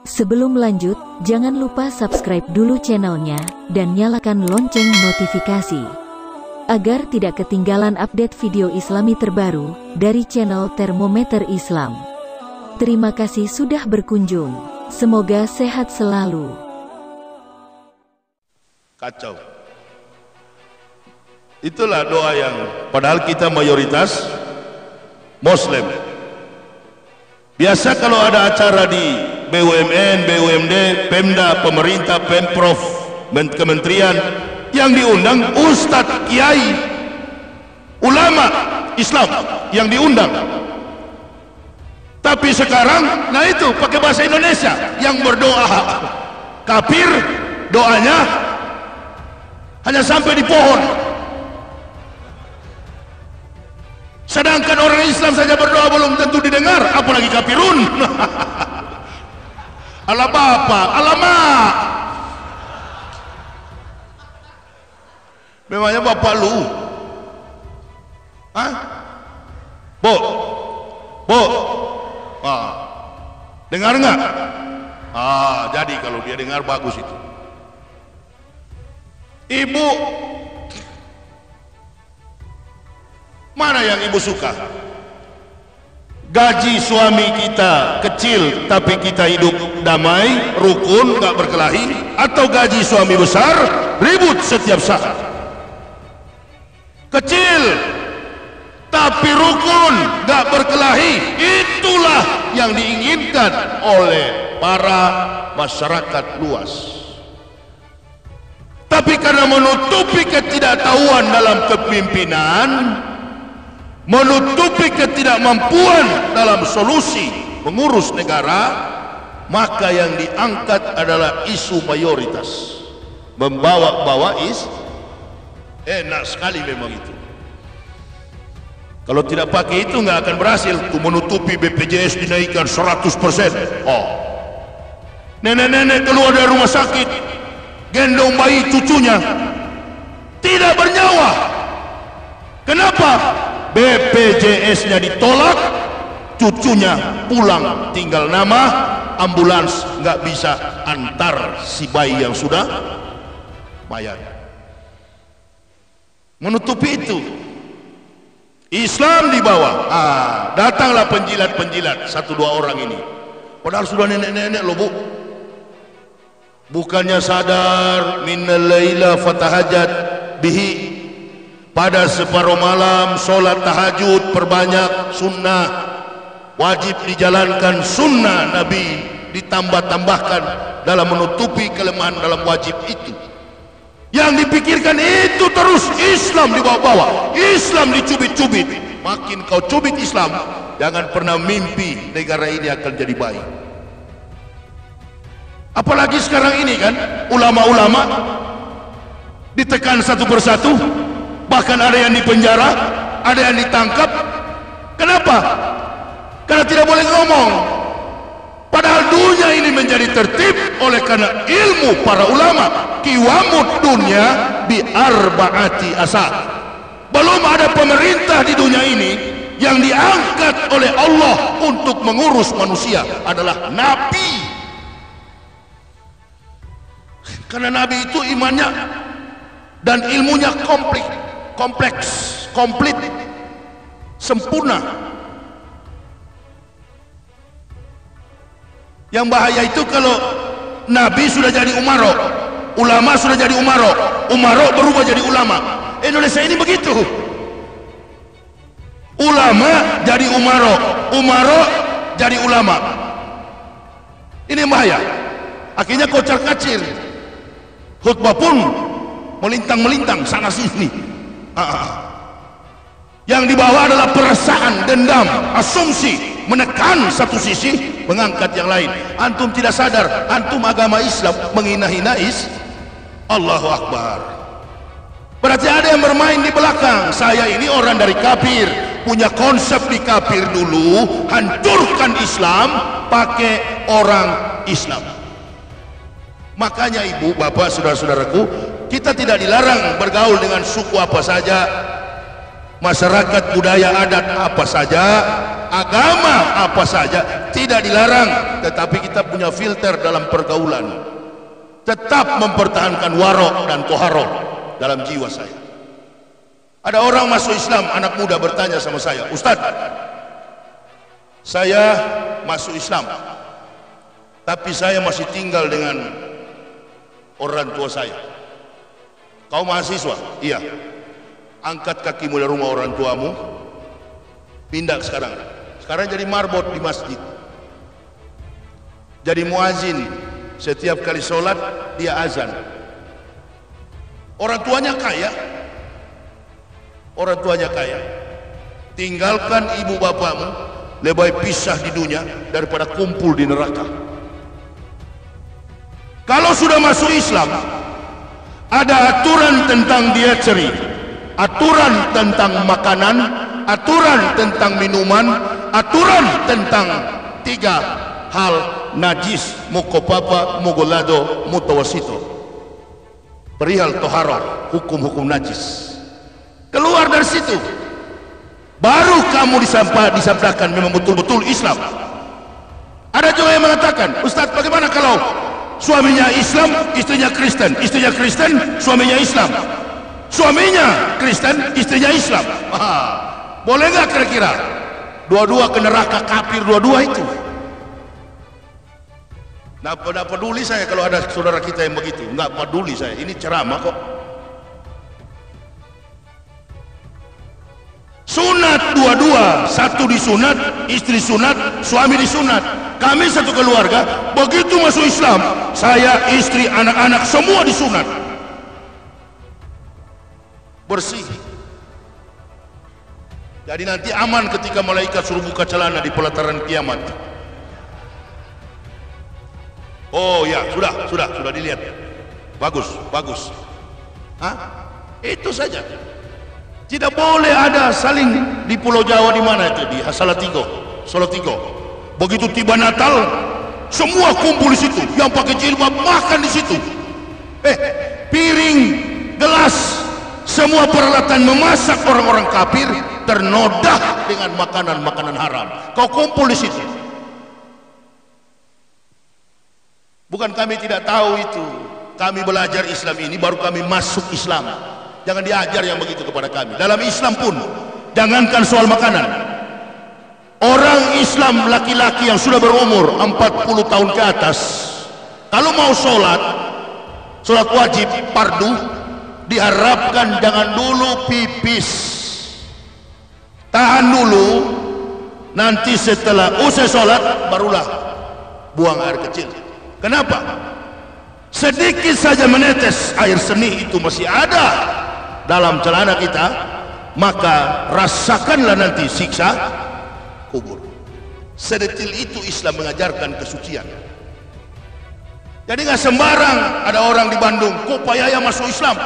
Sebelum lanjut, jangan lupa subscribe dulu channelnya, dan nyalakan lonceng notifikasi, agar tidak ketinggalan update video islami terbaru, dari channel Termometer Islam. Terima kasih sudah berkunjung, semoga sehat selalu. Kacau. Itulah doa yang, padahal kita mayoritas Muslim. Biasa kalau ada acara di BUMN, BUMD, Pemda, pemerintah, Pemprov, kementerian, yang diundang Ustadz, Kiai, ulama Islam yang diundang. Tapi sekarang, nah itu pakai bahasa Indonesia, yang berdoa kafir, doanya hanya sampai di pohon. Sedangkan orang Islam saja berdoa belum tentu didengar, apalagi kafirun. Ala bapak, ala mak. Memangnya bapak lu? Hah? Bu, dengar nggak? Jadi kalau dia dengar bagus itu. Ibu, mana yang ibu suka? Gaji suami kita kecil tapi kita hidup damai, rukun, gak berkelahi, atau gaji suami besar, ribut setiap saat? Kecil tapi rukun, gak berkelahi, itulah yang diinginkan oleh para masyarakat luas. Tapi karena menutupi ketidaktahuan dalam kepemimpinan, menutupi ketidakmampuan dalam solusi mengurus negara, maka yang diangkat adalah isu mayoritas, membawa-bawa enak sekali memang itu. Kalau tidak pakai itu nggak akan berhasil tuh, menutupi BPJS dinaikkan 100%. Nenek-nenek keluar dari rumah sakit gendong bayi cucunya tidak bernyawa. Kenapa? BPJS-nya ditolak, cucunya pulang tinggal nama, ambulans nggak bisa antar si bayi yang sudah bayar. Menutupi itu, Islam di bawah. Datanglah penjilat-penjilat 1-2 orang ini, padahal sudah nenek-nenek loh bu. Bukannya sadar, minnal laila fatahajat bihi, pada separuh malam sholat tahajud, perbanyak sunnah, wajib dijalankan sunnah Nabi, ditambah-tambahkan dalam menutupi kelemahan dalam wajib itu. Yang dipikirkan itu terus Islam dibawa-bawa, Islam dicubit-cubit. Makin kau cubit Islam, jangan pernah mimpi negara ini akan jadi baik. Apalagi sekarang ini kan, ulama-ulama ditekan satu persatu, bahkan ada yang dipenjara, ada yang ditangkap. Kenapa? Karena tidak boleh ngomong. Padahal dunia ini menjadi tertib oleh karena ilmu para ulama. Qiwamud dunya bi arba'ati asar. Belum ada pemerintah di dunia ini yang diangkat oleh Allah untuk mengurus manusia adalah Nabi. Karena Nabi itu imannya dan ilmunya kompleks, komplit, sempurna. Yang bahaya itu kalau Nabi sudah jadi umaro, ulama sudah jadi umaro, umaro berubah jadi ulama. Indonesia ini begitu, ulama jadi umaro, umaro jadi ulama. Ini bahaya. Akhirnya kocar kacir, khutbah pun melintang-melintang sana sini. Yang dibawa adalah perasaan, dendam, asumsi, menekan satu sisi, mengangkat yang lain. Antum tidak sadar, antum agama Islam menghina-hina Allahu Akbar. Berarti ada yang bermain di belakang. Saya ini orang dari kafir, punya konsep di kafir dulu, hancurkan Islam pakai orang Islam. Makanya ibu, bapak, saudara-saudaraku, kita tidak dilarang bergaul dengan suku apa saja, masyarakat budaya adat apa saja, agama apa saja, tidak tidak dilarang, tetapi kita punya filter dalam pergaulan. Tetap mempertahankan warok dan toharoh dalam jiwa saya. Ada orang masuk Islam, anak muda bertanya sama saya, Ustaz, saya masuk Islam, tapi saya masih tinggal dengan orang tua saya. Kau mahasiswa? Iya. Angkat kakimu dari rumah orang tuamu, pindah sekarang. Sekarang jadi marbot di masjid, jadi muazin. Setiap kali sholat dia azan. Orang tuanya kaya, orang tuanya kaya. Tinggalkan ibu bapakmu, lebih baik pisah di dunia daripada kumpul di neraka. Kalau sudah masuk Islam, ada aturan tentang dietary, aturan tentang makanan, aturan tentang minuman, aturan tentang 3 hal: najis, mukopapa, mugolado, mutawasito. Perihal toharoh, hukum-hukum najis. Keluar dari situ, baru kamu disabdakan memang betul-betul Islam. Ada juga yang mengatakan, Ustaz, bagaimana kalau suaminya Islam, istrinya Kristen, istrinya Kristen, suaminya Islam, suaminya Kristen, istrinya Islam? Boleh nggak kira-kira? Dua-dua ke neraka, kafir dua-dua itu. Nggak peduli saya kalau ada saudara kita yang begitu, nggak peduli saya. Ini ceramah kok. Sunat dua-dua, satu disunat, istri sunat, suami disunat. Kami satu keluarga, begitu masuk Islam, saya, istri, anak-anak semua disunat. Bersih. Jadi nanti aman ketika malaikat suruh buka celana di pelataran kiamat. Oh ya, sudah dilihat. Bagus. Itu saja. Tidak boleh ada saling di Pulau Jawa, di mana itu, di Salatiga. Begitu tiba Natal, semua kumpul di situ. Yang pakai jilbab makan di situ. Piring, gelas, semua peralatan memasak orang-orang kafir ternodah dengan makanan-makanan haram. Kau kumpul di situ. Bukan kami tidak tahu itu. Kami belajar Islam ini baru kami masuk Islam. Jangan diajar yang begitu kepada kami. Dalam Islam pun, jangankan soal makanan. Orang Islam laki-laki yang sudah berumur 40 tahun ke atas, kalau mau sholat wajib, fardu, diharapkan jangan dulu pipis. Tahan dulu, nanti setelah usai sholat, barulah buang air kecil. Kenapa? Sedikit saja menetes air seni itu masih ada dalam celana kita, maka rasakanlah nanti siksa kubur. Sedetil itu Islam mengajarkan kesucian. Jadi nggak sembarang ada orang di Bandung, kok Pak Yaya masuk Islam?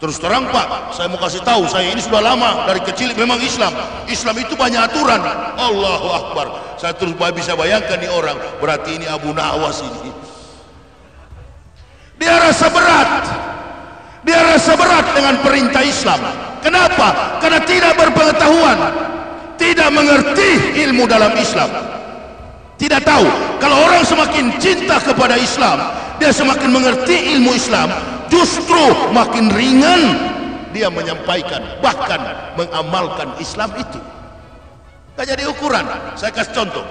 Terus terang Pak, saya mau kasih tahu, saya ini sudah lama dari kecil memang Islam. Islam itu banyak aturan. Allahu Akbar. Saya terus bisa bayangkan nih orang, berarti ini Abu Nawas ini. Dia rasa berat dengan perintah Islam. Kenapa? Karena tidak berpengetahuan, tidak mengerti ilmu dalam Islam. Tidak tahu. Kalau orang semakin cinta kepada Islam, dia semakin mengerti ilmu Islam, justru makin ringan dia menyampaikan, bahkan mengamalkan Islam itu. Gak jadi ukuran. Saya kasih contoh.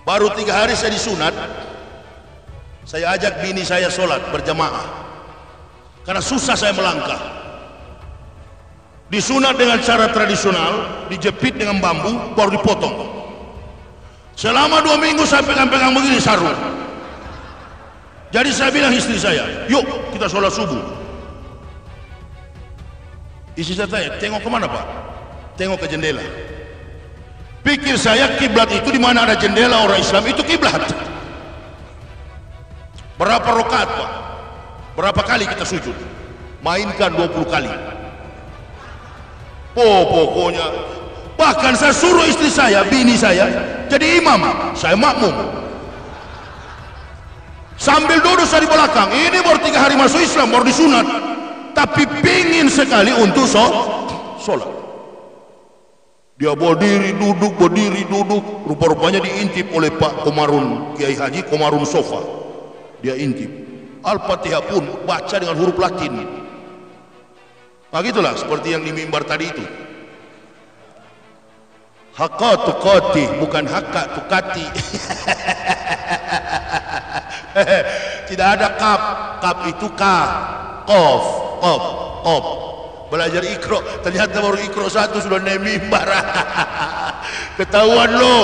Baru 3 hari saya disunat, saya ajak bini saya sholat berjamaah karena susah saya melangkah. Disunat dengan cara tradisional, dijepit dengan bambu, baru dipotong. Selama 2 minggu saya pegang-pegang begini sarung. Jadi saya bilang istri saya, yuk kita sholat subuh. Istri saya tanya, tengok kemana Pak? Tengok ke jendela. Pikir saya kiblat itu di mana ada jendela orang Islam itu kiblat. Berapa rakaat Pak? Berapa kali kita sujud? Mainkan 20 kali. Pokoknya, bahkan saya suruh istri saya, bini saya jadi imam, saya makmum. Sambil duduk saya di belakang. Ini baru 3 hari masuk Islam, baru disunat, tapi pingin sekali untuk sholat. Dia berdiri duduk, rupa-rupanya diintip oleh Pak Komarun, Kiai Haji Komarun Sofa. Dia intip. Al-Fatihah pun baca dengan huruf Latin. Nah gitulah seperti yang di mimbar tadi itu. Haqqa tuqati, bukan haqqa tuqati. Tidak ada kaf, kaf itu ka, qaf, qaf, qaf. Belajar ikro, ternyata baru ikro 1 sudah naik mimbar. Ketahuan lo.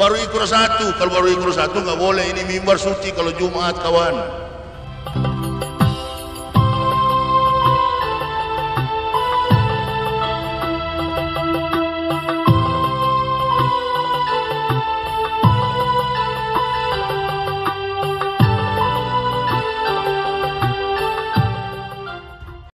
Baru ikro 1, kalau baru ikro 1 nggak boleh, ini mimbar suci kalau Jumat kawan.